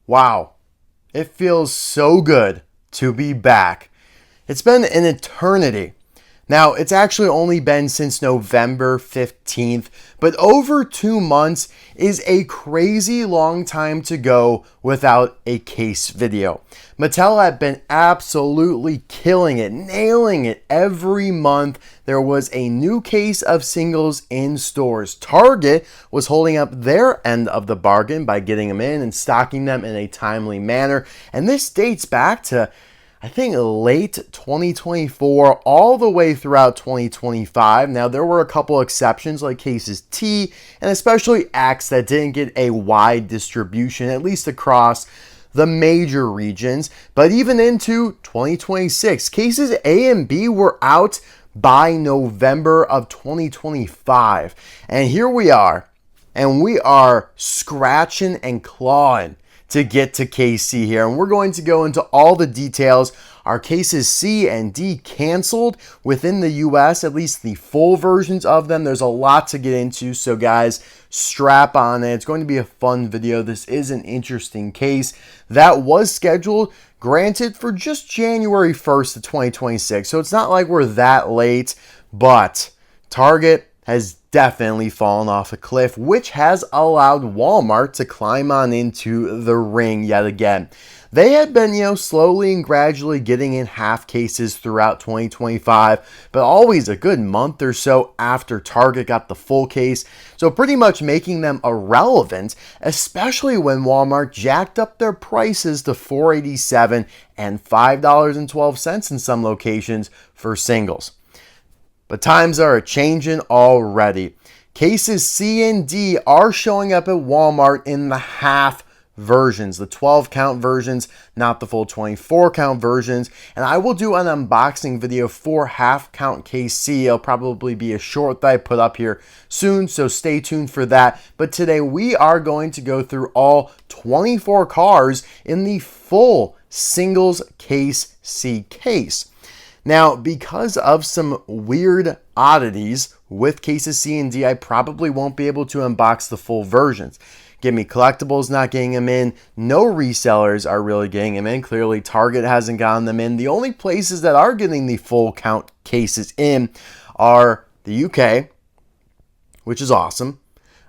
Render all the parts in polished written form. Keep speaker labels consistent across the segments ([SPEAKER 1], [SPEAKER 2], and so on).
[SPEAKER 1] Wow, it feels so good to be back. It's been an eternity. Now, it's actually only been since November 15th, but over 2 months is a crazy long time to go without a case video. Mattel had been absolutely killing it, nailing it every month. There was a new case of singles in stores. Target was holding up their end of the bargain by getting them in and stocking them in a timely manner. And this dates back to, I think, late 2024 all the way throughout 2025. Now, there were a couple exceptions like cases T and especially X that didn't get a wide distribution, at least across the major regions. But even into 2026, cases A and B were out by November of 2025. And here we are, and we are scratching and clawing to get to case C here, and we're going to go into all the details. Are cases C and D canceled within the US, at least the full versions of them? There's a lot to get into, so guys, strap on in. It's going to be a fun video. This is an interesting case that was scheduled, granted, for just January 1st of 2026, so it's not like we're that late, but Target has definitely fallen off a cliff, which has allowed Walmart to climb on into the ring yet again. They had been, slowly and gradually getting in half cases throughout 2025, but always a good month or so after Target got the full case. So pretty much making them irrelevant, especially when Walmart jacked up their prices to $4.87 and $5.12 in some locations for singles. But times are a-changing already. Cases C and D are showing up at Walmart in the half versions, the 12 count versions, not the full 24 count versions. And I will do an unboxing video for half count case C. It'll probably be a short that I put up here soon, so stay tuned for that. But today we are going to go through all 24 cars in the full singles case C case. Now, because of some weird oddities with cases C and D, I probably won't be able to unbox the full versions. GetMeCollecitlbes not getting them in. No resellers are really getting them in. Clearly, Target hasn't gotten them in. The only places that are getting the full count cases in are the UK, which is awesome.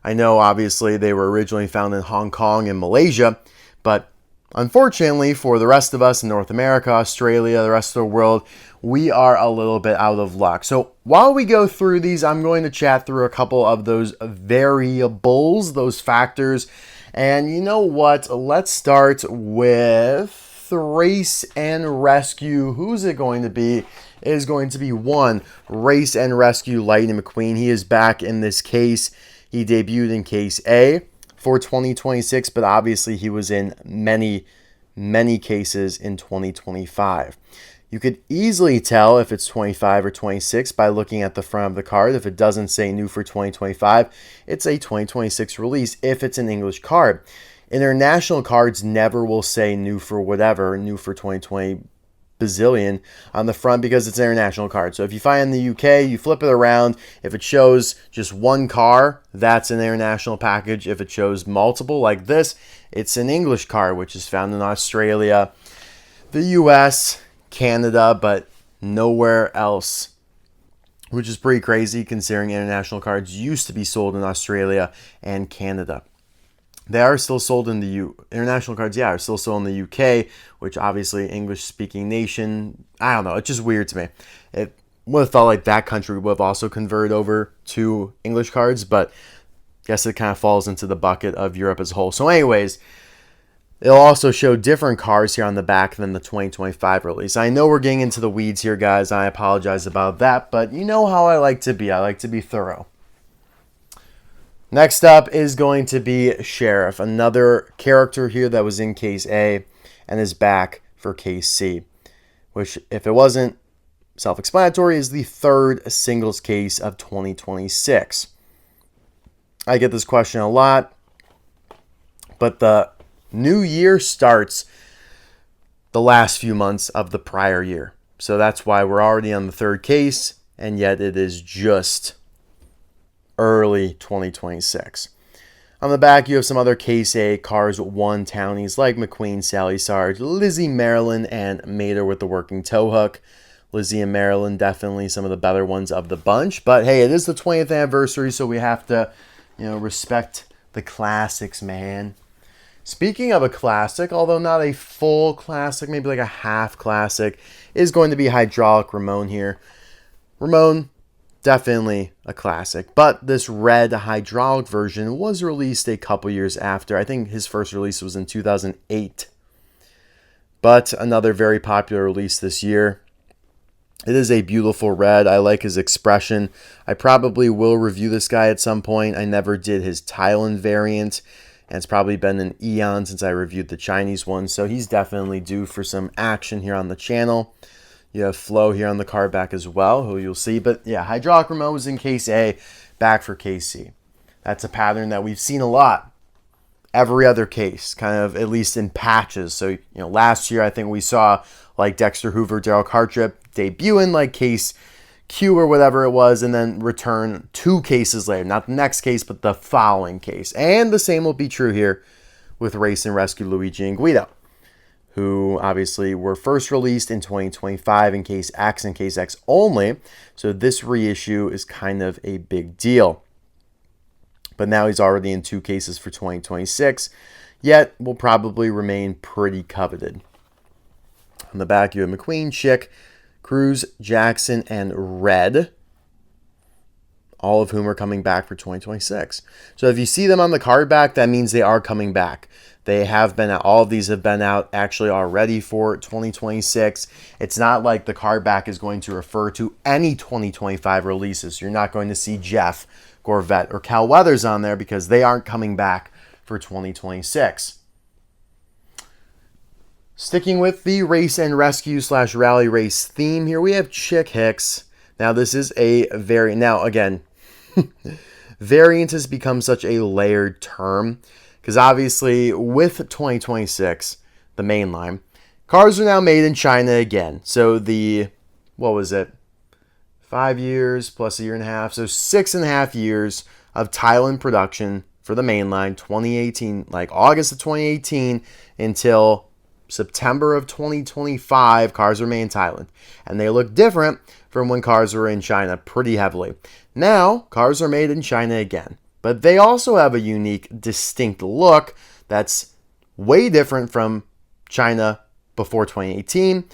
[SPEAKER 1] I know, obviously, they were originally found in Hong Kong and Malaysia, but unfortunately, for the rest of us in North America, Australia, the rest of the world, we are a little bit out of luck. So while we go through these, I'm going to chat through a couple of those variables, those factors. And you know what? Let's start with race and rescue. Who's it going to be? It is going to be one race and rescue Lightning McQueen. He is back in this case. He debuted in case A for 2026, but obviously he was in many cases in 2025. You could easily tell if it's 25 or 26 by looking at the front of the card. If it doesn't say new for 2025, it's a 2026 release if it's an English card. International cards never will say new for whatever, new for 2020 bazillion on the front because it's an international card. So if you find in the UK, you flip it around. If it shows just one car, that's an international package. If it shows multiple like this, it's an English card, which is found in Australia, the US, Canada, but nowhere else, which is pretty crazy considering international cards used to be sold in Australia and Canada. They are still sold in the international cards, are still sold in the UK, which obviously English-speaking nation. I don't know. It's just weird to me. It would have felt like that country would have also converted over to English cards, but I guess it kind of falls into the bucket of Europe as a whole. So anyways, it'll also show different cars here on the back than the 2025 release. I know we're getting into the weeds here, guys. I apologize about that, but you know how I like to be. I like to be thorough. Next up is going to be Sheriff, another character here that was in case A and is back for case C, which, if it wasn't self-explanatory, is the third singles case of 2026. I get this question a lot, but the new year starts the last few months of the prior year. So that's why we're already on the third case, and yet it is just early 2026. On the back, you have some other Case A Cars 1 townies like McQueen, Sally Sarge, Lizzie, Marilyn, and Mater with the working tow hook. Lizzie and Marilyn, definitely some of the better ones of the bunch. But hey, it is the 20th anniversary, so we have to, respect the classics, man. Speaking of a classic, although not a full classic, maybe like a half classic, is going to be Hydraulic Ramone here. Ramone, definitely a classic, but this red hydraulic version was released a couple years after. I think his first release was in 2008, but another very popular release this year. It is a beautiful red. I like his expression. I probably will review this guy at some point. I never did his Thailand variant, and it's probably been an eon since I reviewed the Chinese one, so he's definitely due for some action here on the channel. You have Flo here on the card back as well, who you'll see. But yeah, Hydraulic Ramone was in Case A, back for Case C. That's a pattern that we've seen a lot. Every other case, kind of at least in patches. So, last year I think we saw like Dexter Hoover, Daryl Cartrip debut in like Case Q or whatever it was, and then return 2 cases later. Not the next case, but the following case. And the same will be true here with Race and Rescue Luigi and Guido, who obviously were first released in 2025 in Case X and Case X only. So this reissue is kind of a big deal. But now he's already in 2 cases for 2026, yet will probably remain pretty coveted. On the back, you have McQueen, Chick, Cruz, Jackson, and Red, all of whom are coming back for 2026. So if you see them on the card back, that means they are coming back. They have been out. All of these have been out actually already for 2026. It's not like the card back is going to refer to any 2025 releases. You're not going to see Jeff, Gorvette, or Cal Weathers on there because they aren't coming back for 2026. Sticking with the race and rescue / rally race theme here, we have Chick Hicks. Now this is a variant. Now again, variant has become such a layered term because obviously with 2026, the mainline, cars are now made in China again. So what was it? 5 years plus a year and a half. So 6.5 years of Thailand production for the mainline, 2018, like August of 2018 until September of 2025, cars are made in Thailand. And they look different from when cars were in China pretty heavily. Now, cars are made in China again. But they also have a unique, distinct look that's way different from China before 2018.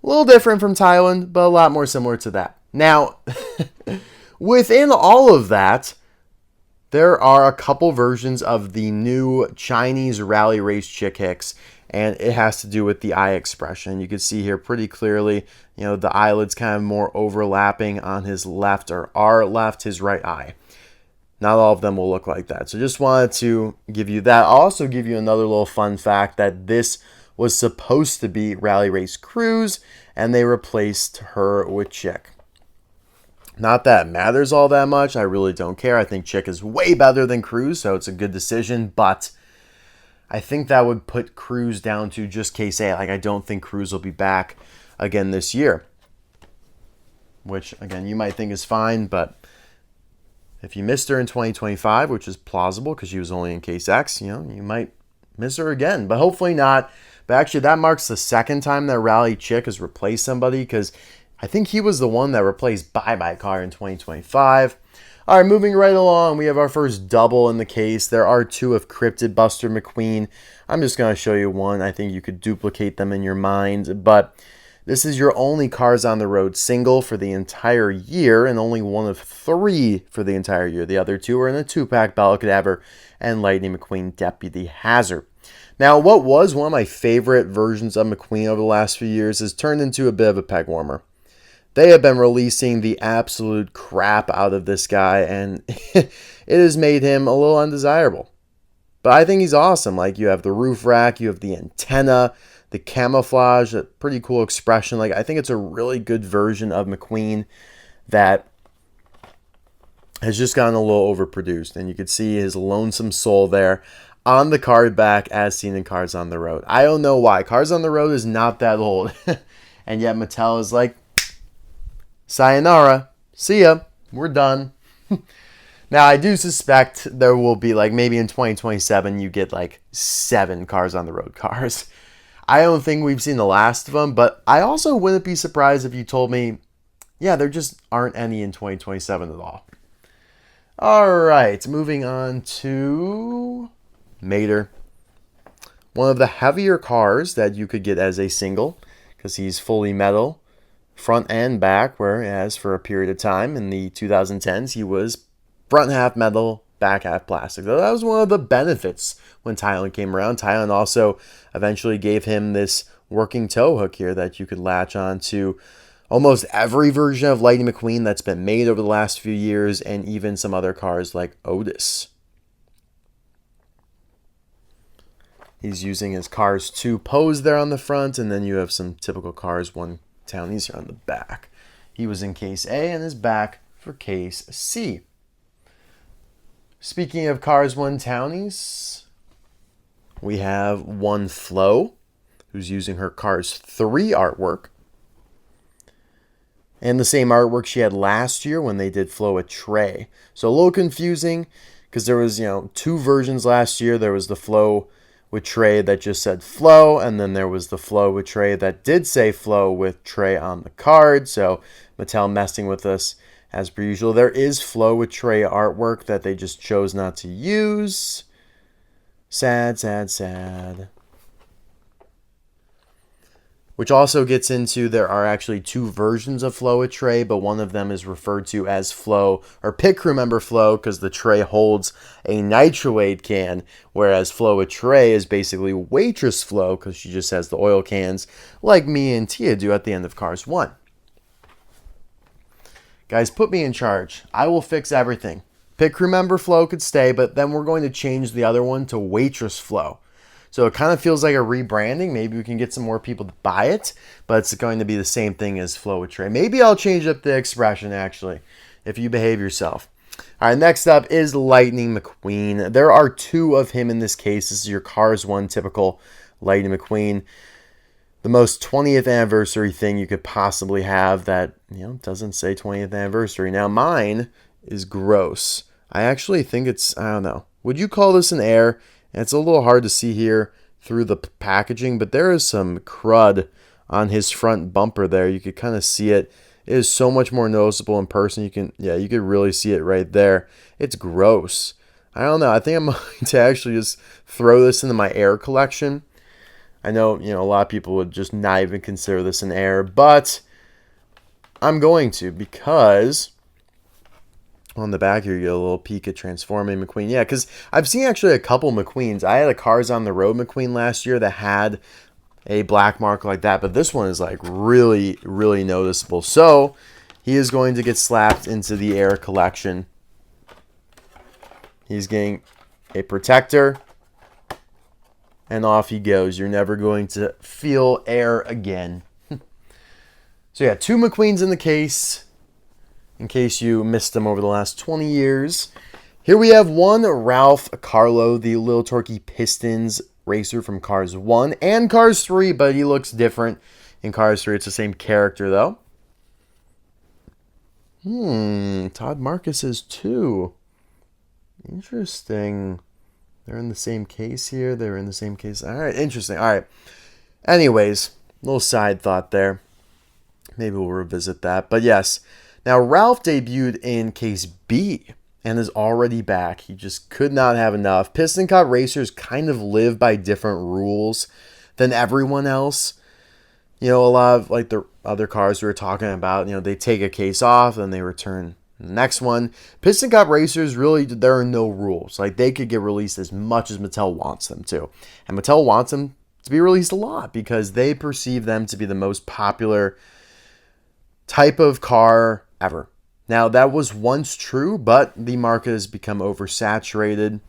[SPEAKER 1] A little different from Thailand, but a lot more similar to that. Now, within all of that, there are a couple versions of the new Chinese rally race Chick Hicks, and it has to do with the eye expression. You can see here pretty clearly, the eyelids kind of more overlapping on his left, or our left, his right eye. Not all of them will look like that. So just wanted to give you that. I'll also give you another little fun fact that this was supposed to be Rally Race Cruz, and they replaced her with Chick. Not that it matters all that much. I really don't care. I think Chick is way better than Cruz, so it's a good decision. But I think that would put Cruz down to just Case A. Like, I don't think Cruz will be back again this year. Which, again, you might think is fine, but if you missed her in 2025, which is plausible because she was only in Case X, you might miss her again. But hopefully not. But actually, that marks the second time that Rally Chick has replaced somebody, because I think he was the one that replaced Bye Bye Car in 2025. All right, moving right along, we have our first double in the case. There are 2 of Cryptid, Buster, McQueen. I'm just going to show you one. I think you could duplicate them in your mind. But this is your only Cars on the Road single for the entire year, and only one of 3 for the entire year. The other 2 are in a 2-pack, Battle Cadaver and Lightning McQueen Deputy Hazard. Now, what was one of my favorite versions of McQueen over the last few years has turned into a bit of a peg warmer. They have been releasing the absolute crap out of this guy, and it has made him a little undesirable. But I think he's awesome. Like, you have the roof rack, you have the antenna, the camouflage, a pretty cool expression. Like, I think it's a really good version of McQueen that has just gotten a little overproduced. And you can see his lonesome soul there on the card back as seen in Cars on the Road. I don't know why. Cars on the Road is not that old. And yet Mattel is like, sayonara, see ya, we're done. Now, I do suspect there will be, like, maybe in 2027, you get, like, 7 cars on the road cars. I don't think we've seen the last of them, but I also wouldn't be surprised if you told me, yeah, there just aren't any in 2027 at all. All right, moving on to Mater. One of the heavier cars that you could get as a single, because he's fully metal, front and back, whereas for a period of time in the 2010s, he was front half metal, back half plastic. So that was one of the benefits when Thailand came around. Thailand also eventually gave him this working tow hook here that you could latch on to almost every version of Lightning McQueen that's been made over the last few years, and even some other cars like Otis. He's using his Cars 2 pose there on the front, and then you have some typical Cars 1 townies here on the back. He was in Case A and is back for Case C. Speaking of Cars 1 townies, we have one Flo, who's using her Cars 3 artwork. And the same artwork she had last year when they did Flo with Trey. So a little confusing, because there was, 2 versions last year. There was the Flo with Trey that just said Flo, and then there was the Flo with Trey that did say Flo with Trey on the card. So Mattel messing with us as per usual. There is Flo with Trey artwork that they just chose not to use. Sad, sad, sad. Which also gets into, there are actually 2 versions of Flo with Trey, but one of them is referred to as Flo, or pit crew member Flo, because the tray holds a Nitro-Aid can, whereas Flo with Trey is basically waitress Flo, because she just has the oil cans, like me and Tia do at the end of Cars 1. Guys, put me in charge. I will fix everything. Pit crew member Flo could stay, but then we're going to change the other one to waitress Flo. So it kind of feels like a rebranding. Maybe we can get some more people to buy it, but it's going to be the same thing as Flo with Trey. Maybe I'll change up the expression, actually, if you behave yourself. All right, next up is Lightning McQueen. There are 2 of him in this case. This is your Cars 1 typical Lightning McQueen. The most 20th anniversary thing you could possibly have that, doesn't say 20th anniversary. Now, mine is gross. I actually think it's, I don't know. Would you call this an air? And it's a little hard to see here through the packaging, but there is some crud on his front bumper there. You could kind of see it. It is so much more noticeable in person. You could really see it right there. It's gross. I don't know. I think I'm going to actually just throw this into my air collection. I know, a lot of people would just not even consider this an air, but I'm going to, because on the back here, you get a little peek at Transforming McQueen. Yeah, because I've seen actually a couple McQueens. I had a Cars on the Road McQueen last year that had a black mark like that, but this one is like really, really noticeable. So he is going to get slapped into the air collection. He's getting a protector, and off he goes. You're never going to feel air again. So yeah, 2 McQueens in the case, in case you missed them over the last 20 years. Here we have one Ralph Carlow, the Little Torquey Pistons racer from Cars 1 and Cars 3, but he looks different in Cars 3. It's the same character, though. Todd Marcus is 2. Interesting. They're in the same case here. They're in the same case. All right, interesting. All right. Anyways, little side thought there. Maybe we'll revisit that. But yes, now Ralph debuted in Case B and is already back. He just could not have enough. Piston Cup racers kind of live by different rules than everyone else. A lot of like the other cars we were talking about, they take a case off and they return the next one. Piston Cup racers, really, there are no rules. Like, they could get released as much as Mattel wants them to. And Mattel wants them to be released a lot because they perceive them to be the most popular type of car ever. Now, that was once true, but the market has become oversaturated,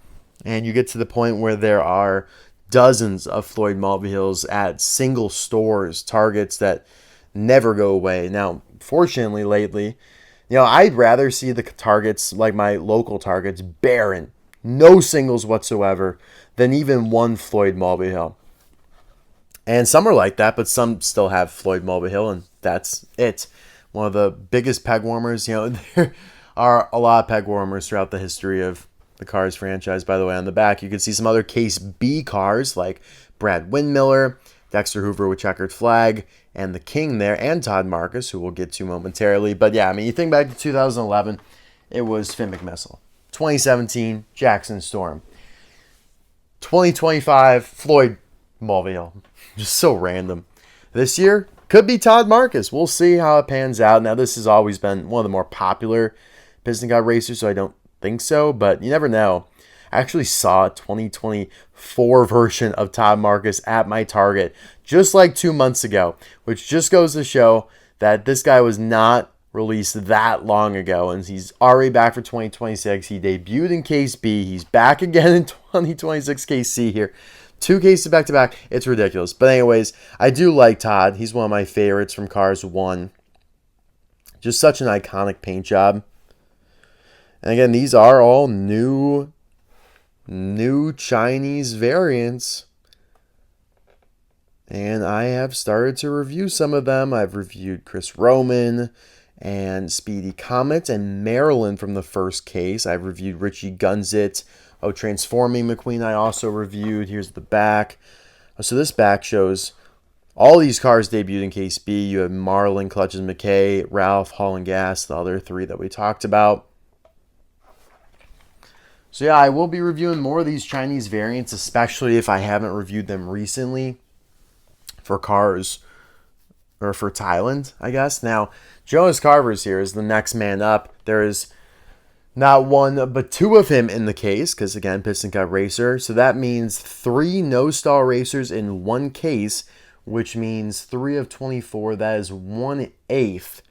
[SPEAKER 1] and you get to the point where there are dozens of Floyd Mulvihills at single stores, Targets that never go away. Now, fortunately, lately, I'd rather see the Targets, like my local Targets, barren, no singles whatsoever, than even one Floyd Mulvihill. And some are like that, but some still have Floyd Mulvihill, and that's it. One of the biggest peg warmers, are a lot of peg warmers throughout the history of the Cars franchise. By the way, on the back, you can see some other Case B cars like Brad Windmiller, Dexter Hoover with checkered flag, and the King there, and Todd Marcus, who we'll get to momentarily. But yeah, I mean, you think back to 2011, it was Finn McMissile. 2017, Jackson Storm. 2025, Floyd Mulvihill. Just so random. This year, could be Todd Marcus. We'll see how it pans out. Now, this has always been one of the more popular Piston God racers, so I don't think so, but you never know. I actually saw a 2024 version of Todd Marcus at my Target just like 2 months ago, which just goes to show that this guy was not released that long ago, and he's already back for 2026. He debuted in Case B. He's back again in 2026 Case C here. 2 cases back-to-back. It's ridiculous. But anyways, I do like Todd. He's one of my favorites from Cars 1. Just such an iconic paint job. And again, these are all new Chinese variants. And I have started to review some of them. I've reviewed Chris Roman and Speedy Comet and Maryland from the first case. I've reviewed Richie Gunzit. Oh, Transforming McQueen I also reviewed. Here's the back. So this back shows all these cars debuted in Case B. You have Marlin, Clutches McKay, Ralph, Hall and Gas, the other 3 that we talked about. So yeah, I will be reviewing more of these Chinese variants, especially if I haven't reviewed them recently for Cars, or for Thailand, I guess. Now, Jonas Carvers here is the next man up. There is not 1, but 2 of him in the case, because again, Piston Cup racer. So that means 3 no-stall racers in 1 case, which means 3 of 24. That is 1/8.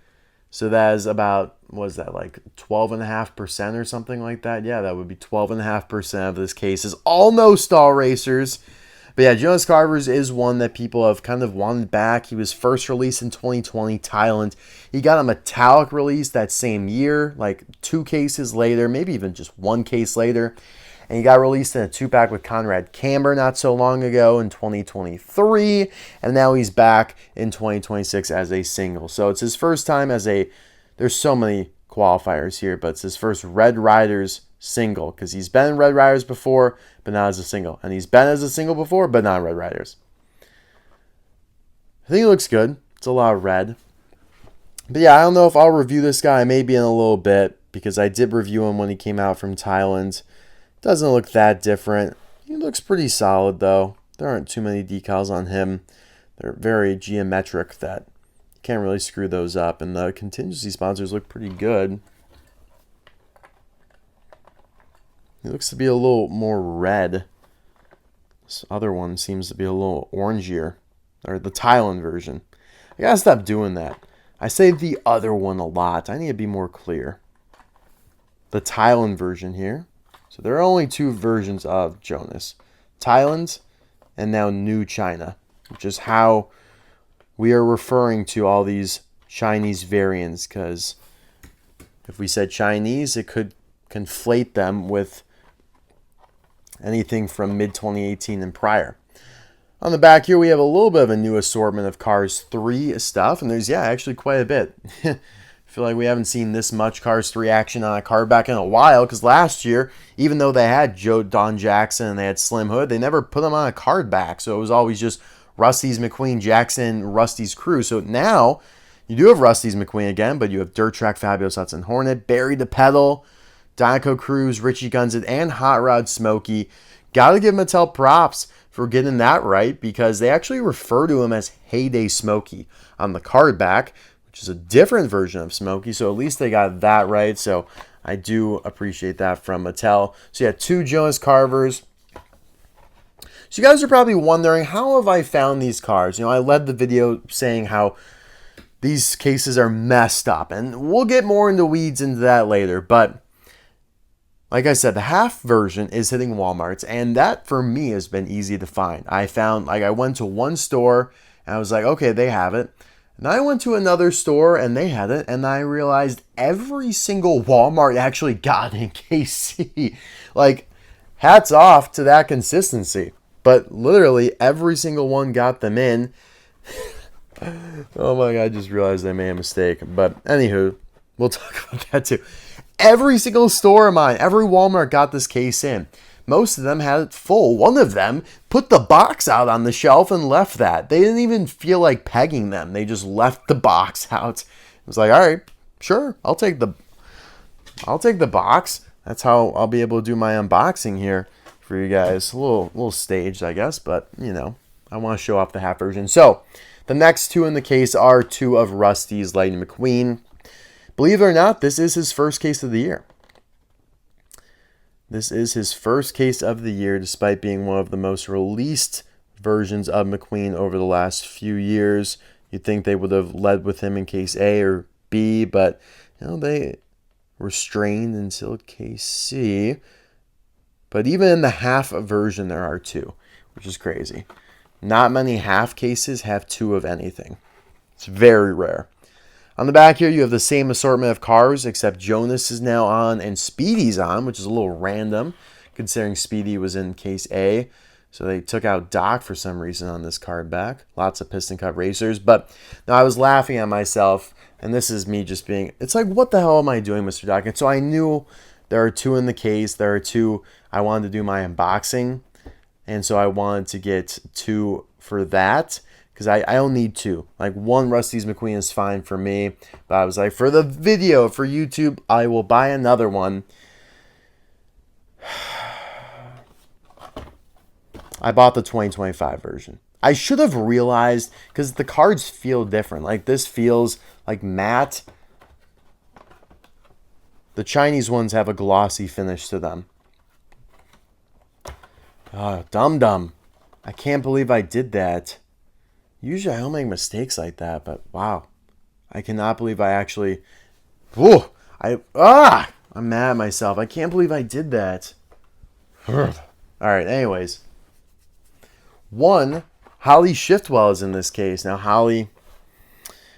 [SPEAKER 1] So that is about, what is that, like 12.5% or something like that? Yeah, that would be 12.5% of this case is all no-stall racers. But yeah, Jonas Carvers is one that people have kind of wanted back. He was first released in 2020, Thailand. He got a metallic release that same year, like 2 cases later, maybe even just 1 case later. And he got released in a 2-pack with Conrad Camber not so long ago in 2023. And now he's back in 2026 as a single. So it's his first time as a, there's so many qualifiers here, but it's his first Red Riders single, because he's been in Red Riders before, but not as a single. And he's been as a single before, but not Red Riders. I think he looks good. It's a lot of red. But yeah, I don't know if I'll review this guy. Maybe in a little bit, because I did review him when he came out from Thailand. Doesn't look that different. He looks pretty solid, though. There aren't too many decals on him. They're very geometric that you can't really screw those up. And the contingency sponsors look pretty good. He looks to be a little more red. This other one seems to be a little orangier. Or the Thailand version. I gotta stop doing that. I say the other one a lot. I need to be more clear. The Thailand version here. So there are only 2 versions of Jonas. Thailand and now New China, which is how we are referring to all these Chinese variants, because if we said Chinese, it could conflate them with anything from mid-2018 and prior. On the back here, we have a little bit of a new assortment of Cars 3 stuff, and there's, yeah, actually quite a bit. I feel like we haven't seen this much Cars 3 action on a card back in a while, because last year, even though they had Joe Don Jackson and they had Slim Hood, they never put them on a card back, so it was always just Rust-eze, McQueen, Jackson, Rust-eze crew. So now, you do have Rust-eze, McQueen again, but you have Dirt Track, Fabulous Hudson Hornet, Barry DePedal, Dinoco Cruz, Richie Gunzit, and Hot Rod Smokey. Gotta give Mattel props for getting that right, because they actually refer to him as Heyday Smokey on the card back, which is a different version of Smokey, so at least they got that right. So I do appreciate that from Mattel. So yeah, 2 Jonas Carvers. So you guys are probably wondering, how have I found these cars? You know, I led the video saying how these cases are messed up, and we'll get more into weeds into that later, but like I said, the half version is hitting Walmarts, and that for me has been easy to find. I found, like, I went to one store and I was like, okay, they have it. And I went to another store and they had it, and I realized every single Walmart actually got in KC. Like, hats off to that consistency. But literally every single one got them in. Oh my God, I just realized I made a mistake. But anywho, we'll talk about that too. Every single store of mine, every Walmart got this case in. Most of them had it full. One of them put the box out on the shelf and left that. They didn't even feel like pegging them. They just left the box out. It was like, all right, sure, I'll take the box. That's how I'll be able to do my unboxing here for you guys. A little staged, I guess, but you know, I want to show off the half version. So the next two in the case are two of Rust-eze Lightning McQueen. Believe it or not, this is his first case of the year. This is his first case of the year, despite being one of the most released versions of McQueen over the last few years. You'd think they would have led with him in case A or B, but you know, they restrained until case C. But even in the half version, there are two, which is crazy. Not many half cases have two of anything. It's very rare. On the back here, you have the same assortment of cars, except Jonas is now on and Speedy's on, which is a little random, considering Speedy was in case A. So they took out Doc for some reason on this card back. Lots of piston cut racers. But now I was laughing at myself, and this is me just being, it's like, what the hell am I doing, Mr. Doc? And so I knew there are two in the case. There are two. I wanted to do my unboxing, and so I wanted to get two for that. Because I don't need two. Like, one Rust-eze McQueen is fine for me. But I was like, for the video, for YouTube, I will buy another one. I bought the 2025 version. I should have realized, because the cards feel different. Like, this feels like matte. The Chinese ones have a glossy finish to them. Oh, dum-dum. I can't believe I did that. Usually I don't make mistakes like that, but wow. I cannot believe I actually... Whoa! I'm mad at myself. I can't believe I did that. Alright, anyways. One, Holley Shiftwell is in this case. Now, Holley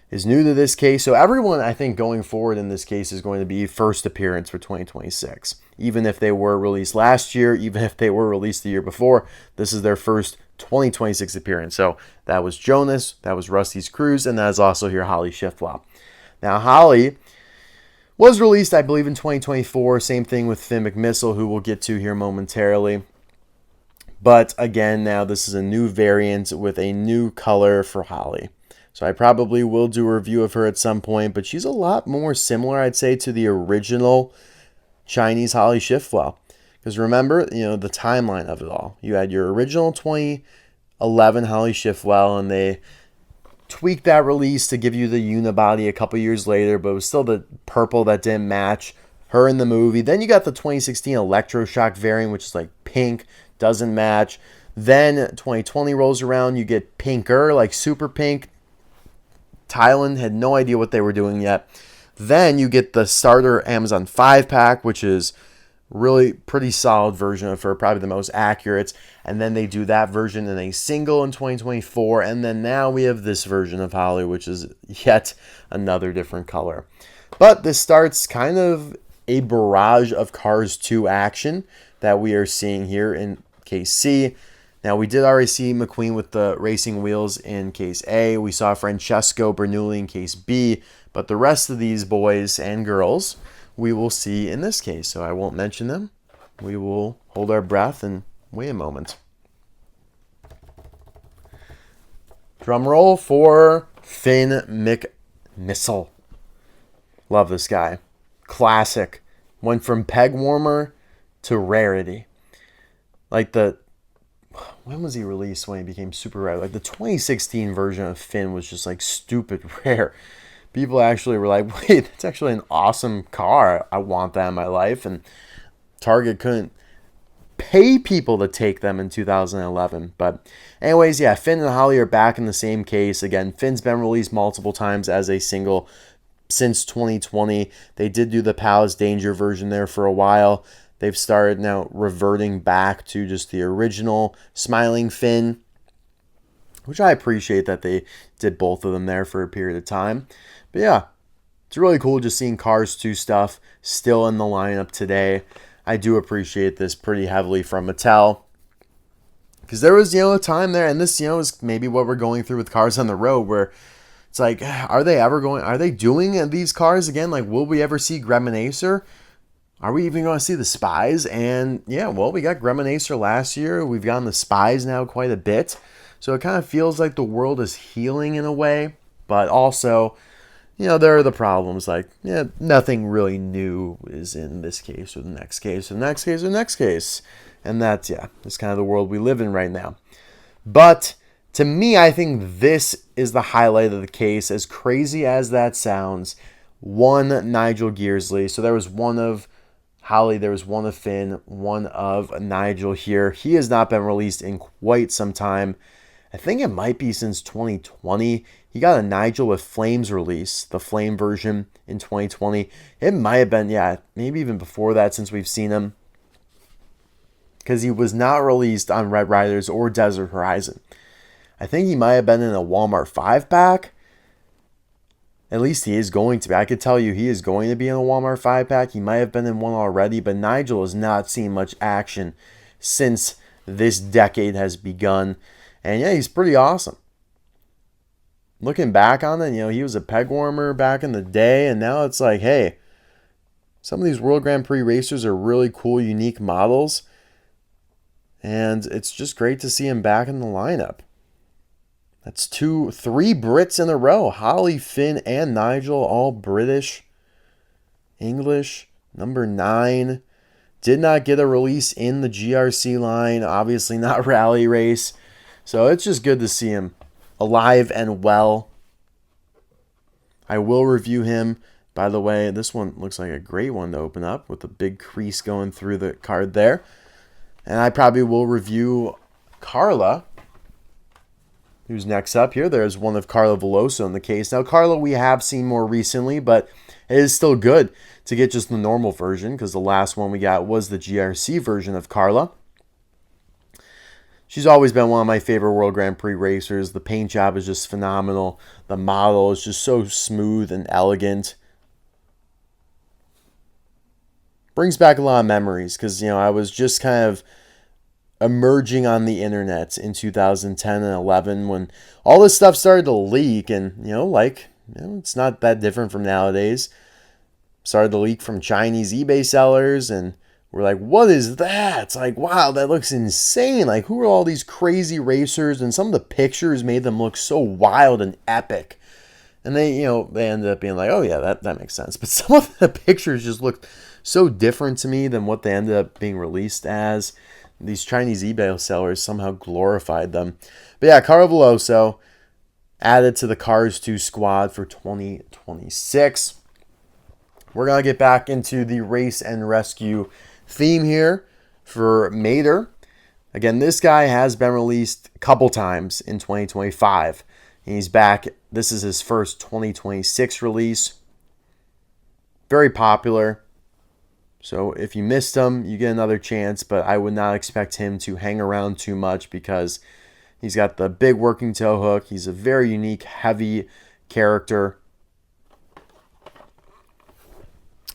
[SPEAKER 1] is new to this case, so everyone, I think, going forward in this case is going to be first appearance for 2026. Even if they were released last year, even if they were released the year before, this is their first 2026 appearance. So that was Jonas, that was Rusty's Cruz, and that is also here Holley Shiftwell. Now, Holley was released, I believe, in 2024. Same thing with Finn McMissile, who we'll get to here momentarily. But again, now this is a new variant with a new color for Holley. So I probably will do a review of her at some point, but she's a lot more similar, I'd say, to the original Chinese Holley Shiftwell. Because remember, you know, the timeline of it all. You had your original 2011 Holley Shiftwell, and they tweaked that release to give you the unibody a couple years later, but it was still the purple that didn't match her in the movie. Then you got the 2016 Electroshock variant, which is like pink, doesn't match. Then 2020 rolls around, you get pinker, like super pink. Thailand had no idea what they were doing yet. Then you get the starter Amazon 5-pack, which is really pretty solid version of her, probably the most accurate. And then they do that version in a single in 2024. And then now we have this version of Holley, which is yet another different color. But this starts kind of a barrage of Cars 2 action that we are seeing here in case C. Now, we did already see McQueen with the racing wheels in case A. We saw Francesco Bernoulli in case B. But the rest of these boys and girls we will see in this case. So I won't mention them. We will hold our breath and wait a moment. Drum roll for Finn McMissile. Love this guy. Classic. Went from peg warmer to rarity. Like when was he released when he became super rare? Like the 2016 version of Finn was just like stupid rare. People actually were like, wait, that's actually an awesome car. I want that in my life. And Target couldn't pay people to take them in 2011. But anyways, yeah, Finn and Holley are back in the same case. Again, Finn's been released multiple times as a single since 2020. They did do the Palace Danger version there for a while. They've started now reverting back to just the original Smiling Finn, which I appreciate that they did both of them there for a period of time. But yeah, it's really cool just seeing Cars 2 stuff still in the lineup today. I do appreciate this pretty heavily from Mattel. Because there was, a time there, and this, is maybe what we're going through with Cars on the Road, where it's like, are they doing these cars again? Like, will we ever see Gremlin Acer? are we even going to see the Spies? And yeah, well, we got Gremlinacer last year. We've gotten the Spies now quite a bit. So it kind of feels like the world is healing in a way. But also, there are the problems. Like, nothing really new is in this case or the next case or the next case or the next case. And that's kind of the world we live in right now. But to me, I think this is the highlight of the case. As crazy as that sounds, one Nigel Gearsley. So there was one of Holley, there was one of Finn, one of Nigel here. He has not been released in quite some time. I think it might be since 2020. He got a Nigel with Flames release, the Flame version in 2020. It might have been, maybe even before that since we've seen him. Because he was not released on Red Riders or Desert Horizon. I think he might have been in a Walmart 5-pack. At least he is going to be. I could tell you he is going to be in a Walmart 5-pack. He might have been in one already, but Nigel has not seen much action since this decade has begun. And he's pretty awesome. Looking back on it, he was a peg warmer back in the day, and now it's like, hey, some of these World Grand Prix racers are really cool, unique models. And it's just great to see him back in the lineup. That's 3 Brits in a row. Holley, Finn, and Nigel, all British. English, number 9. Did not get a release in the GRC line. Obviously not rally race. So it's just good to see him alive and well. I will review him. By the way, this one looks like a great one to open up with a big crease going through the card there. And I probably will review Carla, who's next up here. There's one of Carla Veloso in the case. Now, Carla we have seen more recently, but it is still good to get just the normal version because the last one we got was the GRC version of Carla. She's always been one of my favorite World Grand Prix racers. The paint job is just phenomenal. The model is just so smooth and elegant. Brings back a lot of memories because, I was just kind of emerging on the internet in 2010 and 11 when all this stuff started to leak, and it's not that different from nowadays. Started to leak from Chinese eBay sellers, and we're like, what is that? It's like, wow, that looks insane. Like, who are all these crazy racers? And some of the pictures made them look so wild and epic. And they ended up being like, oh yeah, that makes sense. But some of the pictures just looked so different to me than what they ended up being released as. These Chinese eBay sellers somehow glorified them. But yeah, Carla Veloso added to the Cars 2 squad for 2026. We're going to get back into the race and rescue theme here for Mater. Again, this guy has been released a couple times in 2025. And he's back. This is his first 2026 release. Very popular. So if you missed him, you get another chance, but I would not expect him to hang around too much because he's got the big working tow hook. He's a very unique, heavy character.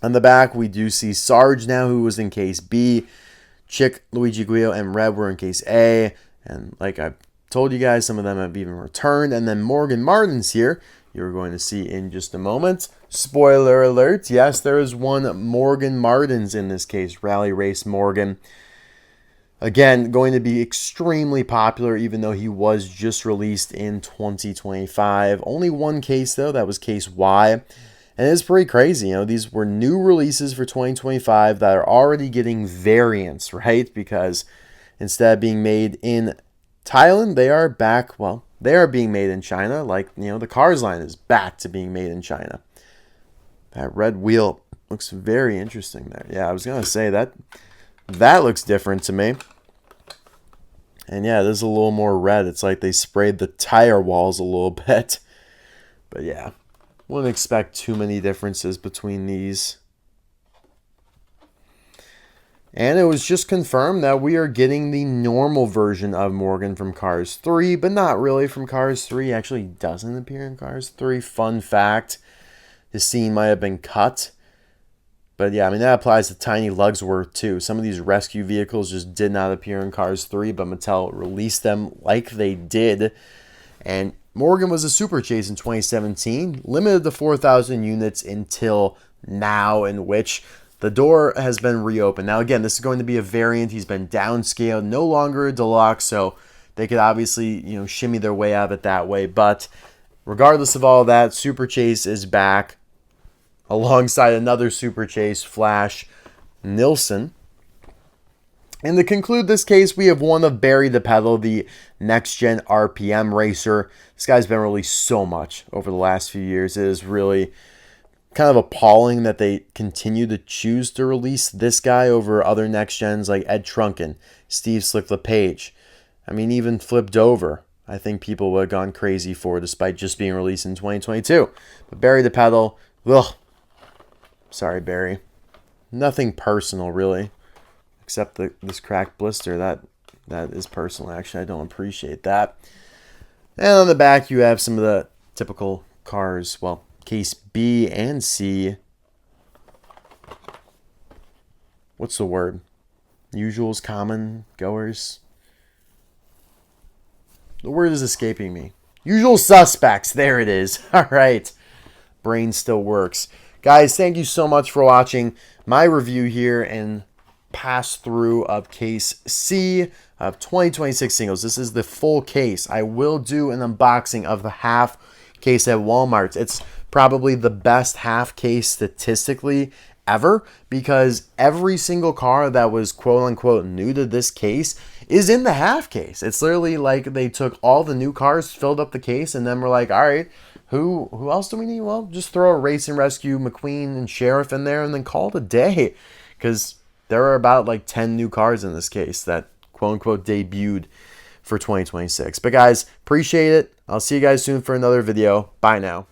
[SPEAKER 1] On the back, we do see Sarge now, who was in case B. Chick, Luigi, Guido, and Red were in case A. And like I told you guys, some of them have even returned. And then Morgan Martin's here. You're going to see in just a moment. Spoiler alert, yes, there is one Morgan Martins in this case, Rally Race Morgan. Again, going to be extremely popular, even though he was just released in 2025. Only one case, though, that was case Y. And it's pretty crazy, these were new releases for 2025 that are already getting variants, right? Because instead of being made in Thailand, they are back, they are being made in China, like, the Cars line is back to being made in China. That red wheel looks very interesting there. Yeah, I was going to say that looks different to me. And yeah, this is a little more red. It's like they sprayed the tire walls a little bit. But yeah, wouldn't expect too many differences between these. And it was just confirmed that we are getting the normal version of Morgan from Cars 3, but not really from Cars 3. He actually doesn't appear in Cars 3. Fun fact. His scene might have been cut. But yeah, that applies to Tiny Lugsworth too. Some of these rescue vehicles just did not appear in Cars 3, but Mattel released them like they did. And Morgan was a super chase in 2017, limited to 4,000 units until now, in which the door has been reopened. Now, again, this is going to be a variant. He's been downscaled, no longer a deluxe, so they could obviously, shimmy their way out of it that way. But regardless of all that, Super Chase is back alongside another Super Chase, Flash Nilsson. And to conclude this case, we have one of Barry DePedal, the next-gen RPM racer. This guy's been released so much over the last few years. It is really kind of appalling that they continue to choose to release this guy over other next-gens like Ed Trunken, Steve Slick LePage. I mean, even Flipped Over, I think people would have gone crazy for, despite just being released in 2022. But Barry DePedal, ugh. Sorry, Barry. Nothing personal, really. Except this cracked blister. That is personal, actually. I don't appreciate that. And on the back, you have some of the typical cars. Well, case B and C. What's the word? Usuals, common, goers. The word is escaping me. Usual suspects. There it is. All right. Brain still works. Guys, thank you so much for watching my review here and pass through of case C of 2026 singles. This is the full case. I will do an unboxing of the half case at Walmart. It's probably the best half case statistically ever, because every single car that was quote unquote new to this case is in the half case. It's literally like they took all the new cars, filled up the case, and then we're like, all right, who else do we need? Well, just throw a Race and Rescue, McQueen, and Sheriff in there and then call it a day, because there are about like 10 new cars in this case that quote-unquote debuted for 2026. But guys, appreciate it. I'll see you guys soon for another video. Bye now.